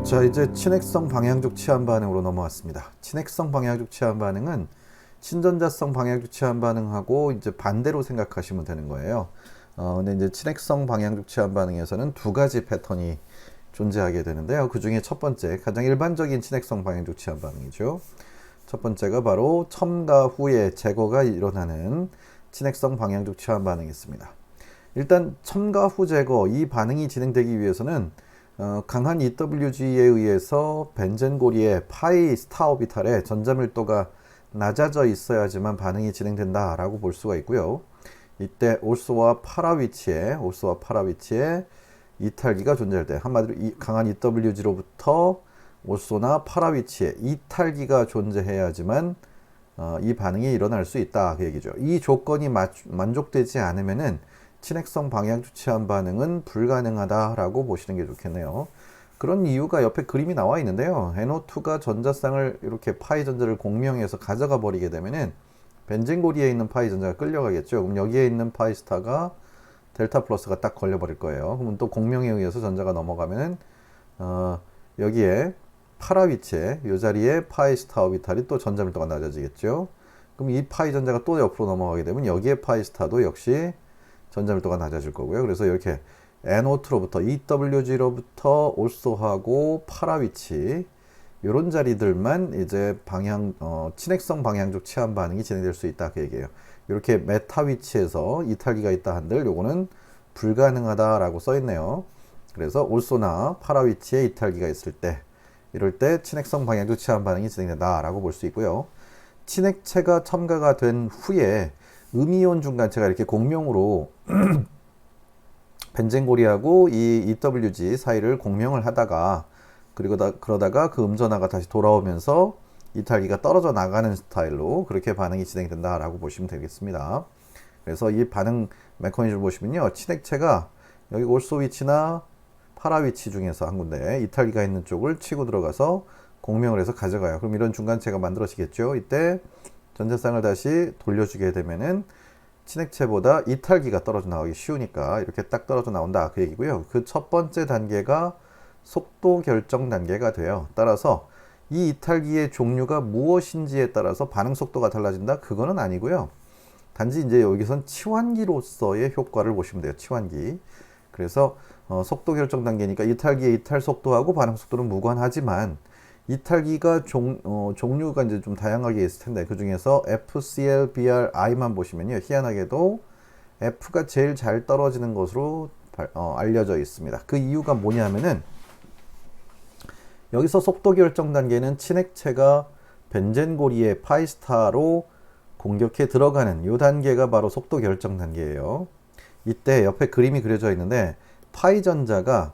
자, 이제 친핵성 방향적 치환 반응으로 넘어왔습니다. 친핵성 방향적 치환 반응은 친전자성 방향적 치환 반응하고 이제 반대로 생각하시면 되는 거예요. 근데 이제 친핵성 방향적 치환 반응에서는 두 가지 패턴이 존재하게 되는데요. 그 중에 첫 번째, 가장 일반적인 친핵성 방향적 치환 반응이죠. 첫 번째가 바로 첨가 후에 제거가 일어나는 친핵성 방향적 치환 반응이 있습니다. 일단 첨가 후 제거, 이 반응이 진행되기 위해서는 강한 EWG에 의해서 벤젠고리의 파이 스타 오비탈에 전자밀도가 낮아져 있어야지만 반응이 진행된다 라고 볼 수가 있고요. 이때 올소와 파라 위치에 이탈기가 존재할 때, 한마디로 강한 EWG로부터 올소나 파라 위치에 이탈기가 존재해야지만 이 반응이 일어날 수 있다, 그 얘기죠. 이 조건이 만족되지 않으면은 친핵성 방향적 치환 반응은 불가능하다라고 보시는 게 좋겠네요. 그런 이유가 옆에 그림이 나와 있는데요. NO2가 전자쌍을 이렇게 파이 전자를 공명해서 가져가 버리게 되면은 벤젠고리에 있는 파이 전자가 끌려가겠죠. 그럼 여기에 있는 파이 스타가 델타 플러스가 딱 걸려버릴 거예요. 그러면 또 공명에 의해서 전자가 넘어가면은 여기에 파라 위치에 이 자리에 파이 스타 오비탈이 또 전자 밀도가 낮아지겠죠. 그럼 이 파이 전자가 또 옆으로 넘어가게 되면 여기에 파이 스타도 역시 전자 밀도가 낮아질 거고요. 그래서 이렇게 NO2로부터 EWG로부터 올소하고 파라 위치 이런 자리들만 이제 친핵성 방향적 치환 반응이 진행될 수 있다, 그 얘기예요. 이렇게 메타 위치에서 이탈기가 있다 한들 요거는 불가능하다라고 써 있네요. 그래서 올소나 파라 위치에 이탈기가 있을 때, 이럴 때 친핵성 방향적 치환 반응이 진행된다라고 볼 수 있고요. 친핵체가 첨가가 된 후에 음이온 중간체가 이렇게 공명으로 벤젠고리하고 이 EWG 사이를 공명을 하다가 그러다가 그 음전하가 다시 돌아오면서 이탈기가 떨어져 나가는 스타일로 그렇게 반응이 진행된다라고 보시면 되겠습니다. 그래서 이 반응 메커니즘을 보시면요, 친핵체가 여기 올소 위치나 파라 위치 중에서 한 군데 이탈기가 있는 쪽을 치고 들어가서 공명을 해서 가져가요. 그럼 이런 중간체가 만들어지겠죠. 이때 전자쌍을 다시 돌려주게 되면은 친핵체보다 이탈기가 떨어져 나오기 쉬우니까 이렇게 딱 떨어져 나온다, 그 얘기고요. 그 첫 번째 단계가 속도 결정 단계가 돼요. 따라서 이 이탈기의 종류가 무엇인지에 따라서 반응 속도가 달라진다? 그거는 아니고요. 단지 이제 여기선 치환기로서의 효과를 보시면 돼요. 치환기. 그래서 속도 결정 단계니까 이탈기의 이탈 속도하고 반응 속도는 무관하지만 이탈기가 종류가 이제 좀 다양하게 있을 텐데 그 중에서 FCl, BR, I만 보시면요, 희한하게도 F가 제일 잘 떨어지는 것으로 알려져 있습니다. 그 이유가 뭐냐면은 여기서 속도 결정 단계는 친핵체가 벤젠고리의 파이스타로 공격해 들어가는 이 단계가 바로 속도 결정 단계예요. 이때 옆에 그림이 그려져 있는데 파이 전자가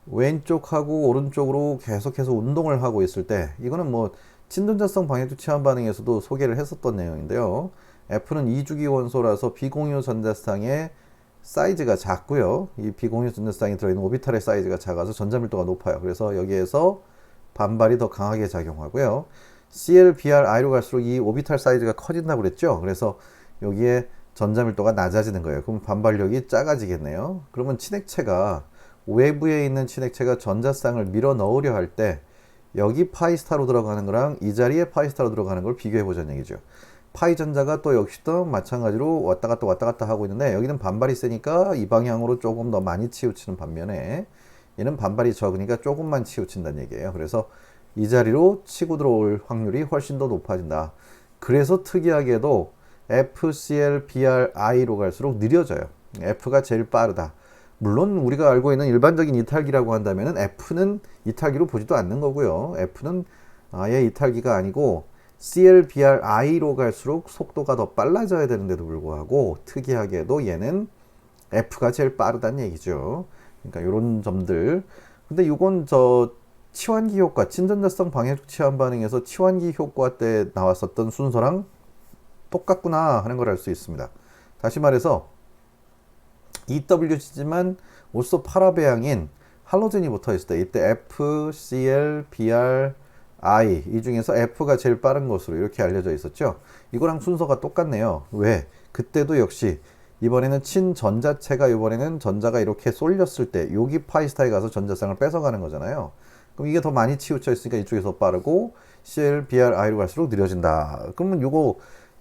왼쪽하고 오른쪽으로 계속해서 운동을 하고 있을 때, 이거는 뭐 친전자성 방향적 치환 반응에서도 소개를 했었던 내용인데요. F는 이주기 원소라서 비공유 전자쌍의 사이즈가 작고요. 이 비공유 전자쌍이 들어있는 오비탈의 사이즈가 작아서 전자 밀도가 높아요. 그래서 여기에서 반발이 더 강하게 작용하고요. Cl, Br, I로 갈수록 이 오비탈 사이즈가 커진다고 그랬죠. 그래서 여기에 전자 밀도가 낮아지는 거예요. 그럼 반발력이 작아지겠네요. 그러면 친핵체가 외부에 있는 친핵체가 전자쌍을 밀어 넣으려 할 때 여기 파이스타로 들어가는 거랑 이 자리에 파이스타로 들어가는 걸 비교해 보자는 얘기죠. 파이 전자가 또 역시도 마찬가지로 왔다 갔다 하고 있는데 여기는 반발이 세니까 이 방향으로 조금 더 많이 치우치는 반면에 얘는 반발이 적으니까 조금만 치우친다는 얘기예요. 그래서 이 자리로 치고 들어올 확률이 훨씬 더 높아진다. 그래서 특이하게도 FCl, BR, I로 갈수록 느려져요. F가 제일 빠르다. 물론 우리가 알고 있는 일반적인 이탈기라고 한다면 F는 이탈기로 보지도 않는 거고요. F는 아예 이탈기가 아니고 CL, BR, I로 갈수록 속도가 더 빨라져야 되는데도 불구하고 특이하게도 얘는 F가 제일 빠르다는 얘기죠. 그러니까 이런 점들. 근데 이건 치환기 효과, 친전자성 방향적 치환 반응에서 치환기 효과 때 나왔었던 순서랑 똑같구나 하는 걸 알 수 있습니다. 다시 말해서 EWG지만 올소 파라배양인 할로젠이 붙어 있을 때 이때 F, Cl, Br, I 이 중에서 F가 제일 빠른 것으로 이렇게 알려져 있었죠. 이거랑 순서가 똑같네요. 왜? 그때도 역시 이번에는 친전자체가 이번에는 전자가 이렇게 쏠렸을 때 여기 파이스타에 가서 전자쌍을 뺏어가는 거잖아요. 그럼 이게 더 많이 치우쳐 있으니까 이쪽에서 빠르고 CL, BR, I로 갈수록 느려진다. 그러면 요거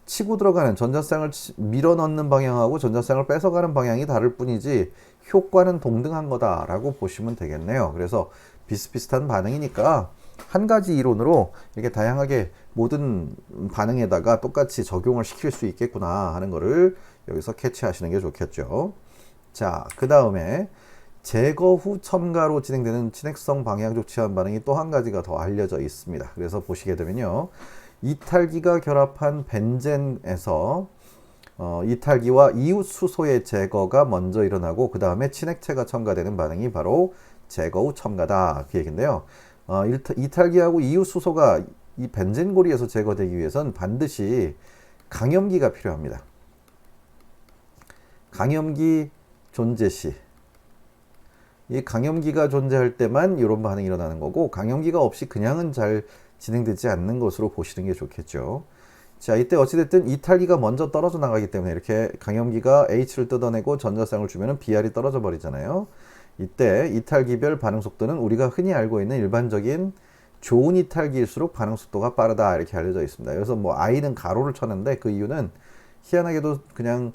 치고 들어가는 전자쌍을 밀어 넣는 방향하고 전자쌍을 뺏어가는 방향이 다를 뿐이지 효과는 동등한 거다라고 보시면 되겠네요. 그래서 비슷비슷한 반응이니까 한 가지 이론으로 이렇게 다양하게 모든 반응에다가 똑같이 적용을 시킬 수 있겠구나 하는 거를 여기서 캐치하시는 게 좋겠죠. 자, 그 다음에 제거 후 첨가로 진행되는 진핵성 방향족 치환 반응이 또 한 가지가 더 알려져 있습니다. 그래서 보시게 되면요. 이탈기가 결합한 벤젠에서 이탈기와 이웃 수소의 제거가 먼저 일어나고 그 다음에 친핵체가 첨가되는 반응이 바로 제거 후 첨가다. 그 얘기인데요. 이탈기하고 이웃 수소가 이 벤젠고리에서 제거되기 위해선 반드시 강염기가 필요합니다. 강염기 존재 시 이 강염기가 존재할 때만 이런 반응이 일어나는 거고 강염기가 없이 그냥은 잘 진행되지 않는 것으로 보시는 게 좋겠죠. 자, 이때 어찌됐든 이탈기가 먼저 떨어져 나가기 때문에 이렇게 강염기가 H를 뜯어내고 전자쌍을 주면은 BR이 떨어져 버리잖아요. 이때 이탈기별 반응 속도는 우리가 흔히 알고 있는 일반적인 좋은 이탈기일수록 반응 속도가 빠르다 이렇게 알려져 있습니다. 그래서 뭐 I는 가로를 쳤는데 그 이유는 희한하게도 그냥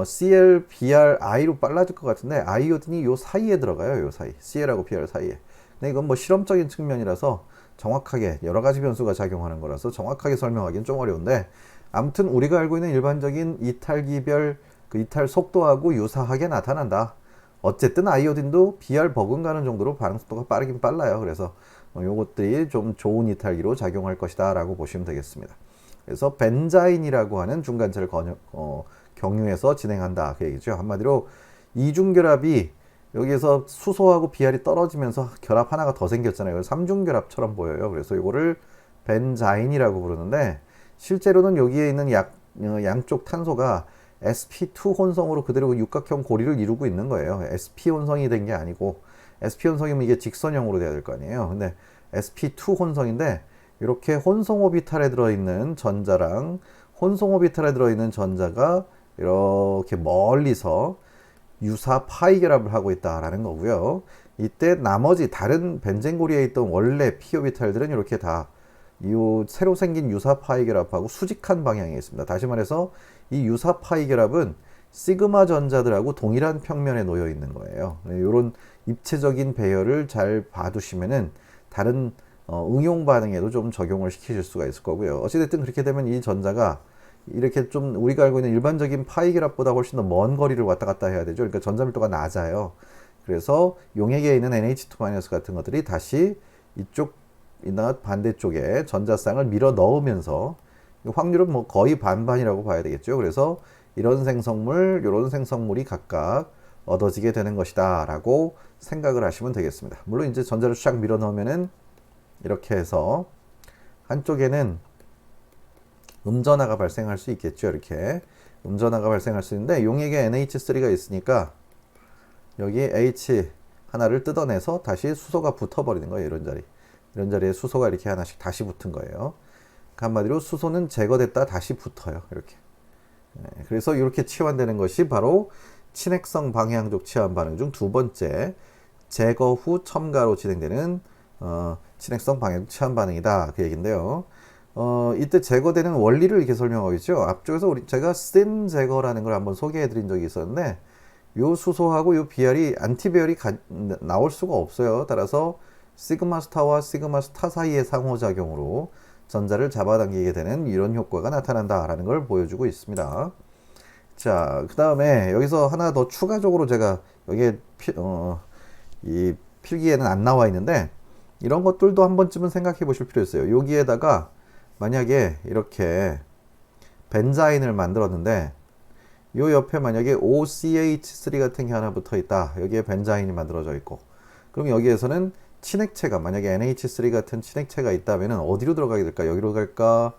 CL, BR, I로 빨라질 것 같은데 아이오딘이 요 사이에 들어가요. 요 사이. CL하고 BR 사이에. 근데 이건 뭐 실험적인 측면이라서 정확하게 여러 가지 변수가 작용하는 거라서 정확하게 설명하기는 좀 어려운데 아무튼 우리가 알고 있는 일반적인 이탈기별 그 이탈 속도하고 유사하게 나타난다. 어쨌든 아이오딘도 BR 버금가는 정도로 반응 속도가 빠르긴 빨라요. 그래서 요것들이 좀 좋은 이탈기로 작용할 것이다 라고 보시면 되겠습니다. 그래서 벤자인이라고 하는 중간체를 경유해서 진행한다 그 얘기죠. 한마디로 이중결합이 여기에서 수소하고 BR이 떨어지면서 결합 하나가 더 생겼잖아요. 삼중결합처럼 보여요. 그래서 이거를 벤자인이라고 부르는데 실제로는 여기에 있는 양쪽 탄소가 sp2 혼성으로 그대로 육각형 고리를 이루고 있는 거예요. sp 혼성이 된 게 아니고 sp 혼성이면 이게 직선형으로 돼야 될 거 아니에요. 근데 sp2 혼성인데 이렇게 혼성 오비탈에 들어있는 전자랑 혼성 오비탈에 들어있는 전자가 이렇게 멀리서 유사 파이 결합을 하고 있다라는 거고요. 이때 나머지 다른 벤젠고리에 있던 원래 p 오비탈들은 이렇게 다 이 새로 생긴 유사 파이 결합하고 수직한 방향에 있습니다. 다시 말해서 이 유사 파이 결합은 시그마 전자들하고 동일한 평면에 놓여 있는 거예요. 이런 입체적인 배열을 잘 봐두시면은 다른 응용 반응에도 좀 적용을 시키실 수가 있을 거고요. 어찌됐든 그렇게 되면 이 전자가 이렇게 좀 우리가 알고 있는 일반적인 파이 결합보다 훨씬 더 먼 거리를 왔다 갔다 해야 되죠. 그러니까 전자밀도가 낮아요. 그래서 용액에 있는 NH2- 같은 것들이 다시 이쪽이나 반대쪽에 전자쌍을 밀어 넣으면서 확률은 뭐 거의 반반이라고 봐야 되겠죠. 그래서 이런 생성물, 이런 생성물이 각각 얻어지게 되는 것이다 라고 생각을 하시면 되겠습니다. 물론 이제 전자를 쫙 밀어 넣으면은 이렇게 해서 한쪽에는 음전하가 발생할 수 있겠죠. 이렇게 음전하가 발생할 수 있는데 용액에 NH3가 있으니까 여기 H 하나를 뜯어내서 다시 수소가 붙어버리는 거예요. 이런 자리에 수소가 이렇게 하나씩 다시 붙은 거예요. 한마디로 수소는 제거됐다 다시 붙어요. 이렇게. 그래서 이렇게 치환되는 것이 바로 친핵성 방향족 치환 반응 중 두 번째 제거 후 첨가로 진행되는 친핵성 방향족 치환 반응이다 그 얘기인데요. 이때 제거되는 원리를 이렇게 설명하겠죠. 앞쪽에서 제가 쓴 제거라는 걸 한번 소개해 드린 적이 있었는데 요 수소하고 요 비열이 안티배열이 나올 수가 없어요. 따라서 시그마 스타와 시그마 스타 사이의 상호작용으로 전자를 잡아당기게 되는 이런 효과가 나타난다라는 걸 보여주고 있습니다. 자, 그 다음에 여기서 하나 더 추가적으로 제가 여기에 이 필기에는 안 나와 있는데 이런 것들도 한 번쯤은 생각해 보실 필요 있어요. 여기에다가 만약에 이렇게 벤자인을 만들었는데 요 옆에 만약에 OCH3 같은 게 하나 붙어 있다. 여기에 벤자인이 만들어져 있고 그럼 여기에서는 친핵체가 만약에 NH3 같은 친핵체가 있다면 어디로 들어가게 될까? 여기로 갈까?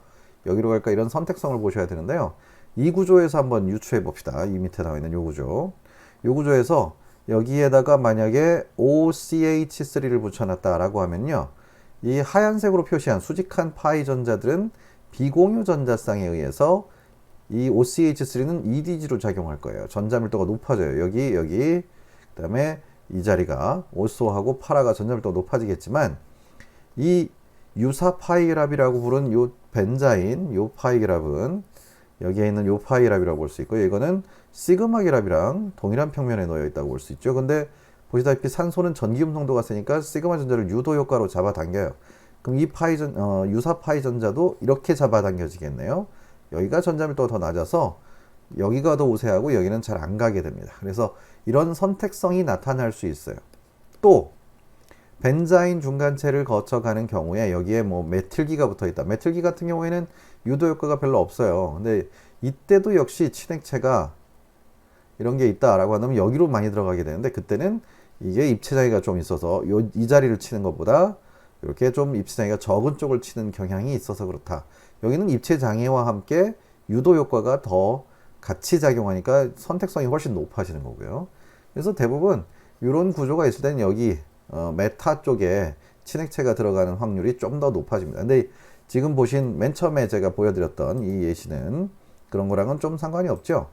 여기로 갈까? 이런 선택성을 보셔야 되는데요. 이 구조에서 한번 유추해 봅시다. 이 밑에 나와 있는 요 구조. 요 구조에서 여기에다가 만약에 OCH3를 붙여놨다라고 하면요. 이 하얀색으로 표시한 수직한 파이 전자들은 비공유 전자쌍에 의해서 이 OCH3는 EDG로 작용할 거예요. 전자밀도가 높아져요. 여기, 그 다음에 이 자리가 오소하고 파라가 전자밀도가 높아지겠지만 이 유사 파이랍이라고 부른 요 벤자인 요 파이랍은 여기에 있는 요 파이랍이라고 볼 수 있고요. 이거는 시그마 기랍이랑 동일한 평면에 놓여 있다고 볼 수 있죠. 근데 보시다시피 산소는 전기음 농도가 세니까 시그마 전자를 유도 효과로 잡아당겨요. 그럼 이 유사 파이 전자도 이렇게 잡아당겨지겠네요. 여기가 전자밀도가 더 낮아서 여기가 더 우세하고 여기는 잘 안 가게 됩니다. 그래서 이런 선택성이 나타날 수 있어요. 또 벤자인 중간체를 거쳐가는 경우에 여기에 뭐 메틸기가 붙어 있다. 메틸기 같은 경우에는 유도 효과가 별로 없어요. 근데 이때도 역시 친액체가 이런 게 있다라고 하면 여기로 많이 들어가게 되는데 그때는 이게 입체장애가 좀 있어서 이 자리를 치는 것보다 이렇게 좀 입체장애가 적은 쪽을 치는 경향이 있어서 그렇다. 여기는 입체장애와 함께 유도 효과가 더 같이 작용하니까 선택성이 훨씬 높아지는 거고요. 그래서 대부분 이런 구조가 있을 때는 여기 메타 쪽에 친액체가 들어가는 확률이 좀 더 높아집니다. 근데 지금 보신 맨 처음에 제가 보여드렸던 이 예시는 그런 거랑은 좀 상관이 없죠.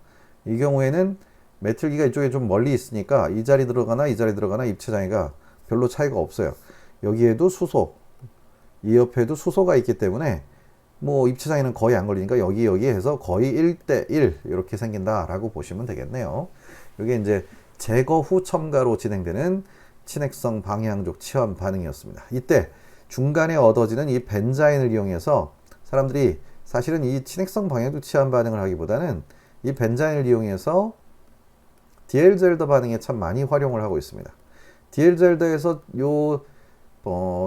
이 경우에는 메틸기가 이쪽에 좀 멀리 있으니까 이 자리 들어가나 이 자리 들어가나 입체장애가 별로 차이가 없어요. 여기에도 수소, 이 옆에도 수소가 있기 때문에 뭐 입체장애는 거의 안 걸리니까 여기 해서 거의 1대1 이렇게 생긴다라고 보시면 되겠네요. 이게 이제 제거 후 첨가로 진행되는 친핵성 방향족 치환 반응이었습니다. 이때 중간에 얻어지는 이 벤자인을 이용해서 사람들이 사실은 이 친핵성 방향족 치환 반응을 하기보다는 이 벤자인을 이용해서 디엘젤더 반응에 참 많이 활용을 하고 있습니다. 디엘젤더에서 요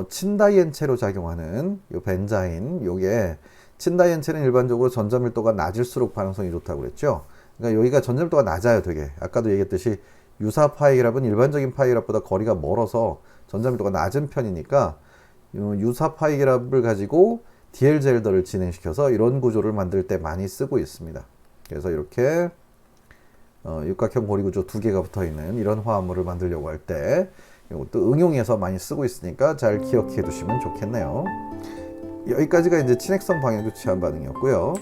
친다이엔체로 작용하는 요 벤자인, 요게 친다이엔체는 일반적으로 전자밀도가 낮을수록 반응성이 좋다고 그랬죠. 그러니까 여기가 전자밀도가 낮아요, 되게. 아까도 얘기했듯이 유사 파이랍은 일반적인 파이랍보다 거리가 멀어서 전자밀도가 낮은 편이니까 유사 파이랍을 가지고 디엘젤더를 진행시켜서 이런 구조를 만들 때 많이 쓰고 있습니다. 그래서 이렇게 육각형 고리구조 두 개가 붙어있는 이런 화합물을 만들려고 할 때 이것도 응용해서 많이 쓰고 있으니까 잘 기억해 두시면 좋겠네요. 여기까지가 이제 친핵성 방향족 치환 반응이었고요.